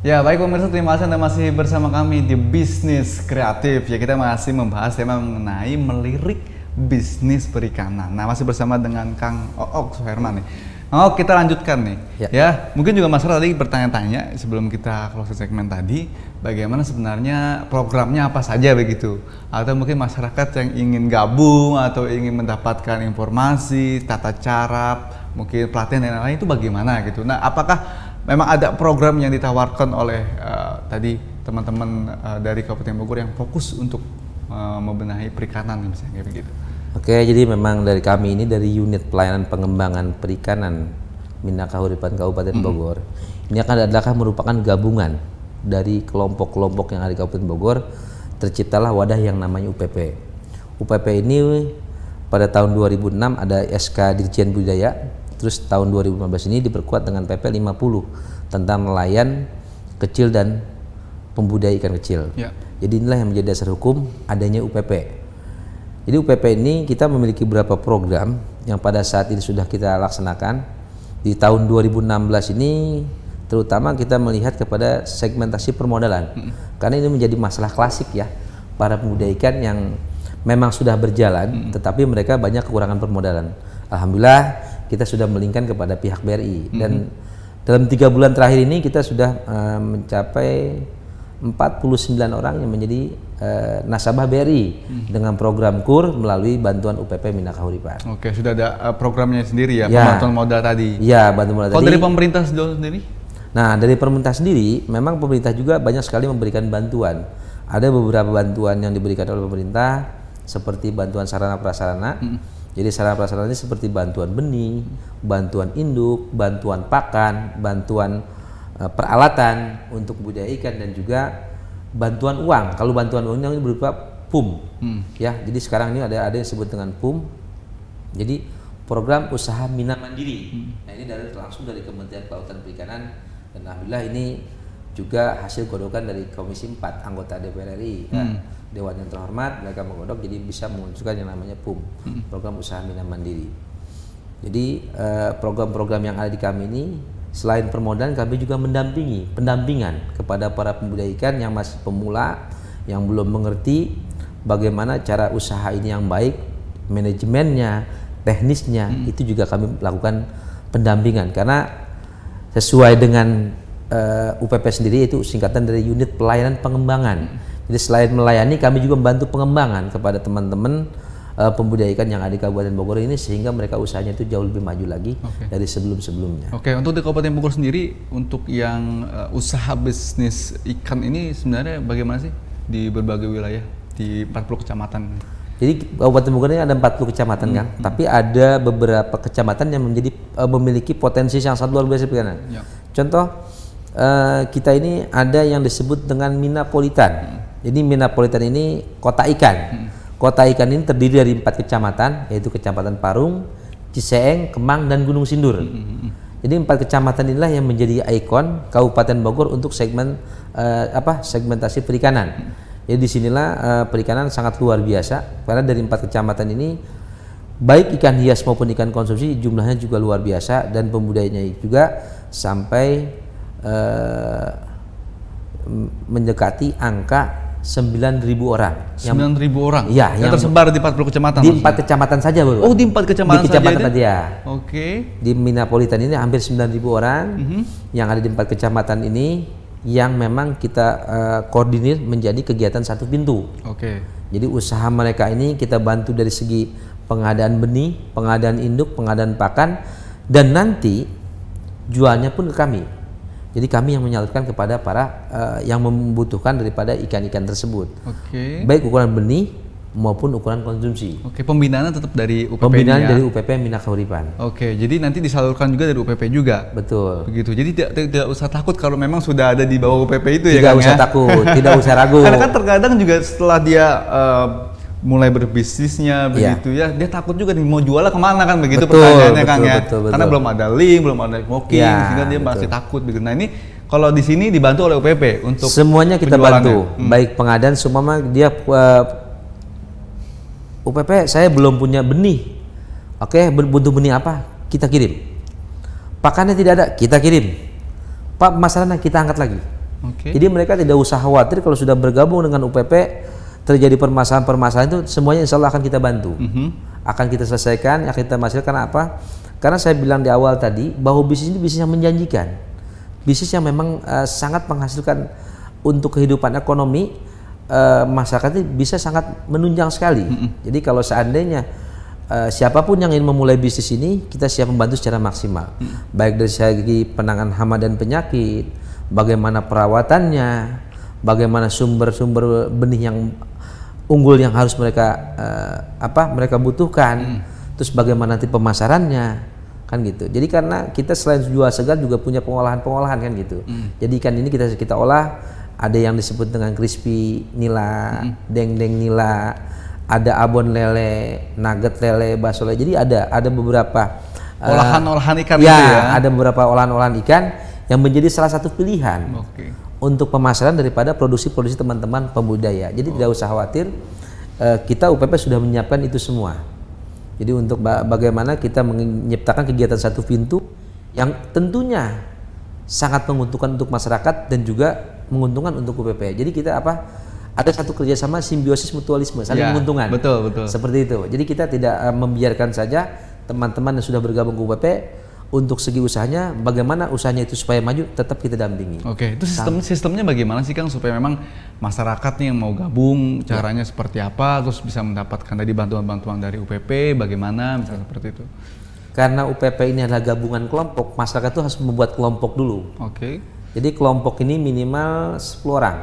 Ya baik pemirsa, terima kasih Anda masih bersama kami di Bisnis Kreatif. Ya kita masih membahas tema mengenai melirik bisnis perikanan. Nah masih bersama dengan Kang Ook Suherman nih. Oh kita lanjutkan nih. Ya mungkin juga masyarakat tadi bertanya-tanya sebelum kita close segmen tadi, bagaimana sebenarnya programnya apa saja begitu? Atau mungkin masyarakat yang ingin gabung atau ingin mendapatkan informasi, tata cara, mungkin pelatihan dan lain-lain itu bagaimana gitu? Nah apakah memang ada program yang ditawarkan oleh tadi teman-teman dari Kabupaten Bogor yang fokus untuk membenahi perikanan misalnya kayak begitu? Oke, jadi memang dari kami ini dari unit pelayanan pengembangan perikanan Minakahuripan Kabupaten Bogor. Ini adalah merupakan gabungan dari kelompok-kelompok yang ada di Kabupaten Bogor. Terciptalah wadah yang namanya UPP. UPP ini pada tahun 2006 ada SK Dirjen Budaya. Terus tahun 2015 ini diperkuat dengan PP 50 tentang nelayan kecil dan pembudidaya ikan kecil. Jadi inilah yang menjadi dasar hukum adanya UPP. Jadi UPP ini kita memiliki beberapa program yang pada saat ini sudah kita laksanakan. Di tahun 2016 ini terutama kita melihat kepada segmentasi permodalan. Karena ini menjadi masalah klasik ya para pembudidaya ikan yang memang sudah berjalan tetapi mereka banyak kekurangan permodalan. Alhamdulillah kita sudah melingkan kepada pihak BRI dan dalam 3 bulan terakhir ini kita sudah mencapai 49 orang yang menjadi nasabah BRI dengan program KUR melalui bantuan UPP Minakahuripan. Oke, sudah ada programnya sendiri ya, bantuan modal tadi. Iya, bantuan modal tadi. Kalau dari pemerintah sendiri? Nah, dari pemerintah sendiri memang pemerintah juga banyak sekali memberikan bantuan. Ada beberapa bantuan yang diberikan oleh pemerintah seperti bantuan sarana prasarana. Jadi sarana prasarana ini seperti bantuan benih, bantuan induk, bantuan pakan, bantuan peralatan untuk budidaya ikan dan juga bantuan uang. Kalau bantuan uang ini berupa PUM. Ya, jadi sekarang ini ada yang disebut dengan PUM. Jadi program usaha Mina Mandiri. Nah, ini langsung dari Kementerian Kelautan Perikanan dan alhamdulillah ini juga hasil godokan dari Komisi 4 anggota DPR RI. Dewan yang terhormat mereka menggodok jadi bisa mengusulkan yang namanya PUM, program usaha Mina Mandiri. Jadi program-program yang ada di kami ini selain permodalan kami juga pendampingan kepada para pembudidaya ikan yang masih pemula, yang belum mengerti bagaimana cara usaha ini yang baik, manajemennya, teknisnya, itu juga kami lakukan pendampingan karena sesuai dengan UPP sendiri itu singkatan dari unit pelayanan pengembangan. Jadi selain melayani kami juga membantu pengembangan kepada teman-teman pembudidaya ikan yang ada di Kabupaten Bogor ini sehingga mereka usahanya itu jauh lebih maju lagi dari sebelum-sebelumnya. Oke, untuk di Kabupaten Bogor sendiri untuk yang usaha bisnis ikan ini sebenarnya bagaimana sih di berbagai wilayah di 40 kecamatan? Jadi Kabupaten Bogor ini ada 40 kecamatan kan, tapi ada beberapa kecamatan yang memiliki potensi yang sangat luar biasa perikanan. Contoh kita ini ada yang disebut dengan Minapolitan. Jadi Minapolitan ini kota ikan. Kota ikan ini terdiri dari 4 kecamatan, yaitu Kecamatan Parung, Ciseeng, Kemang, dan Gunung Sindur. Jadi 4 kecamatan inilah yang menjadi ikon Kabupaten Bogor untuk segmentasi perikanan. Jadi disinilah perikanan sangat luar biasa karena dari 4 kecamatan ini baik ikan hias maupun ikan konsumsi jumlahnya juga luar biasa dan pembudayanya juga sampai mendekati angka 9.000 orang. 9.000 orang? Iya, yang tersebar di 40 kecamatan? Di 4 kecamatan saja baru. Oh, di 4 kecamatan saja? Di kecamatan saja. Oke. Di Minapolitan ini hampir 9.000 orang yang ada di 4 kecamatan ini yang memang kita koordinir menjadi kegiatan satu pintu. Jadi usaha mereka ini kita bantu dari segi pengadaan benih, pengadaan induk, pengadaan pakan, dan nanti jualnya pun ke kami. Jadi kami yang menyalurkan kepada para yang membutuhkan daripada ikan-ikan tersebut. Baik ukuran benih maupun ukuran konsumsi. Pembinaan tetap dari UPP. Pembinaan dari UPP Minakahuripan. Jadi nanti disalurkan juga dari UPP juga. Betul. Begitu. Jadi tidak usah takut kalau memang sudah ada di bawah UPP itu ya Kang. Tidak usah takut, tidak usah ragu. Karena kan terkadang juga setelah dia mulai berbisnisnya begitu ya, dia takut juga nih mau jualnya kemana kan begitu pertanyaannya Kang ya. Karena belum ada link, belum ada booking, sehingga dia masih takut begitu. Nah ini kalau di sini dibantu oleh UPP untuk semuanya kita bantu, baik pengadaan semua dia UPP saya belum punya benih. Butuh benih apa? Kita kirim. Pakannya tidak ada, kita kirim. Pak masalahnya kita angkat lagi. Jadi mereka tidak usah khawatir kalau sudah bergabung dengan UPP terjadi permasalahan-permasalahan itu semuanya insya Allah akan kita bantu, akan kita selesaikan, akan kita hasilkan apa? Karena saya bilang di awal tadi bahwa bisnis ini bisnis yang menjanjikan, bisnis yang memang sangat menghasilkan untuk kehidupan ekonomi masyarakat ini bisa sangat menunjang sekali. Jadi kalau seandainya siapapun yang ingin memulai bisnis ini, kita siap membantu secara maksimal, baik dari segi penanganan hama dan penyakit, bagaimana perawatannya, bagaimana sumber-sumber benih yang unggul yang harus mereka butuhkan, terus bagaimana nanti pemasarannya, kan gitu. Jadi karena kita selain jual segar juga punya pengolahan kan gitu. Jadi ikan ini kita olah, ada yang disebut dengan crispy nila, dendeng nila, ada abon lele, nugget lele, bakso lele. Jadi ada beberapa olahan-olahan ikan ya, itu ya. Ada beberapa olahan-olahan ikan yang menjadi salah satu pilihan untuk pemasaran daripada produksi-produksi teman-teman pembudidaya. Jadi tidak usah khawatir, kita UPP sudah menyiapkan itu semua. Jadi untuk bagaimana kita menciptakan kegiatan satu pintu yang tentunya sangat menguntungkan untuk masyarakat dan juga menguntungkan untuk UPP. Jadi kita ada satu kerjasama simbiosis mutualisme, saling menguntungkan. Betul. Seperti itu. Jadi kita tidak membiarkan saja teman-teman yang sudah bergabung ke UPP untuk segi usahanya, bagaimana usahanya itu supaya maju, tetap kita dampingi. Itu sistemnya bagaimana sih Kang supaya memang masyarakat nih yang mau gabung caranya seperti apa, terus bisa mendapatkan tadi bantuan-bantuan dari UPP, bagaimana misalnya seperti itu? Karena UPP ini adalah gabungan kelompok, masyarakat itu harus membuat kelompok dulu. Jadi kelompok ini minimal 10 orang.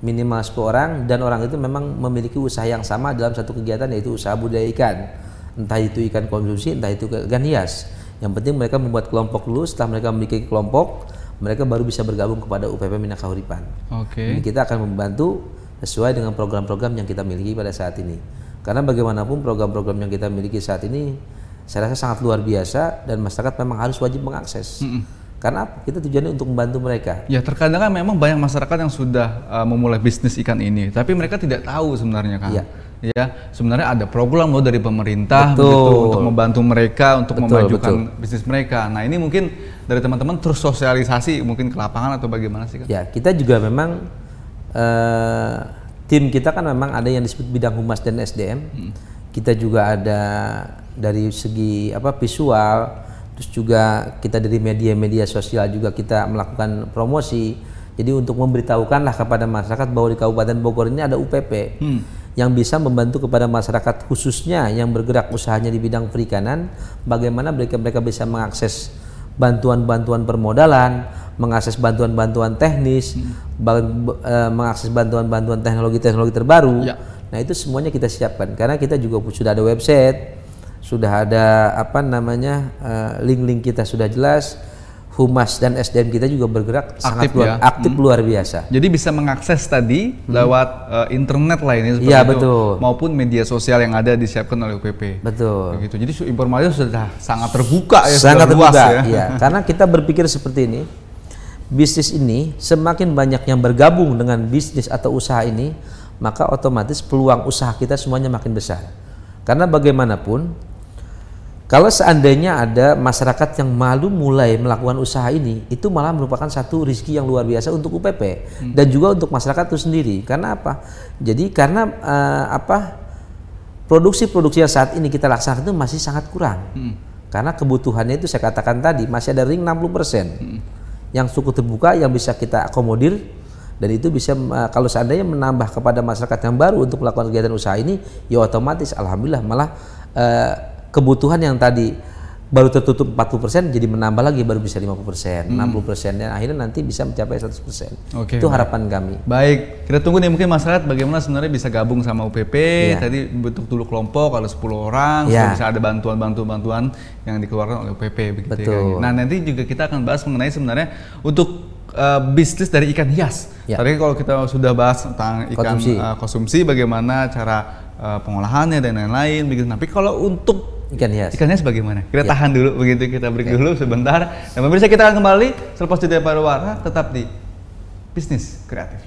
Minimal 10 orang, dan orang itu memang memiliki usaha yang sama dalam satu kegiatan, yaitu usaha budidaya ikan. Entah itu ikan konsumsi, entah itu ikan hias. Yang penting mereka membuat kelompok dulu, setelah mereka memiliki kelompok, mereka baru bisa bergabung kepada UPP Mina Kahuripan. Dan kita akan membantu sesuai dengan program-program yang kita miliki pada saat ini. Karena bagaimanapun program-program yang kita miliki saat ini, saya rasa sangat luar biasa dan masyarakat memang harus wajib mengakses. Karena kita tujuannya untuk membantu mereka. Ya terkadang kan memang banyak masyarakat yang sudah memulai bisnis ikan ini, tapi mereka tidak tahu sebenarnya kan. Ya sebenarnya ada program loh dari pemerintah begitu, untuk membantu mereka untuk memajukan bisnis mereka. Nah ini mungkin dari teman-teman terus sosialisasi mungkin ke lapangan atau bagaimana sih Kang? Ya kita juga memang tim kita kan memang ada yang disebut bidang humas dan SDM. Kita juga ada dari segi visual. Terus juga kita dari media-media sosial juga kita melakukan promosi. Jadi untuk memberitahukanlah kepada masyarakat bahwa di Kabupaten Bogor ini ada UPP yang bisa membantu kepada masyarakat khususnya yang bergerak usahanya di bidang perikanan, bagaimana mereka bisa mengakses bantuan-bantuan permodalan, mengakses bantuan-bantuan teknis, mengakses bantuan-bantuan teknologi-teknologi terbaru. Nah itu semuanya kita siapkan karena kita juga sudah ada website, sudah ada link-link kita sudah jelas, humas dan SDM kita juga bergerak sangat aktif luar biasa. Jadi bisa mengakses tadi lewat internet lah ini seperti itu, maupun media sosial yang ada disiapkan oleh UPP. Begitu. Jadi informasi sudah sangat terbuka ya, sangat terbuka ya. Karena kita berpikir seperti ini, bisnis ini semakin banyak yang bergabung dengan bisnis atau usaha ini, maka otomatis peluang usaha kita semuanya makin besar. Karena bagaimanapun, kalau seandainya ada masyarakat yang malu mulai melakukan usaha ini, itu malah merupakan satu rezeki yang luar biasa untuk UPP dan juga untuk masyarakat itu sendiri. Karena apa? Jadi karena produksi-produksi yang saat ini kita laksanakan itu masih sangat kurang. Karena kebutuhannya itu saya katakan tadi masih ada ring 60% yang cukup terbuka yang bisa kita akomodir, dan itu bisa kalau seandainya menambah kepada masyarakat yang baru untuk melakukan kegiatan usaha ini, ya otomatis alhamdulillah malah kebutuhan yang tadi baru tertutup 40% jadi menambah lagi, baru bisa 50%, 60%, dan akhirnya nanti bisa mencapai 100%. Itu harapan kami. Baik, kita tunggu nih mungkin masyarakat bagaimana sebenarnya bisa gabung sama UPP. Tadi bentuk dulu kelompok, kalau 10 orang bisa ada bantuan yang dikeluarkan oleh UPP begitu. Ya. Nah nanti juga kita akan bahas mengenai sebenarnya untuk bisnis dari ikan hias. Tadi kalau kita sudah bahas tentang ikan konsumsi, bagaimana cara pengolahannya dan lain-lain begitu. Tapi kalau untuk ikan hias bagaimana? Kita tahan dulu begitu, kita break dulu sebentar. Dan pemirsa kita akan kembali selepas jeda pariwara, tetap di Bisnis Kreatif.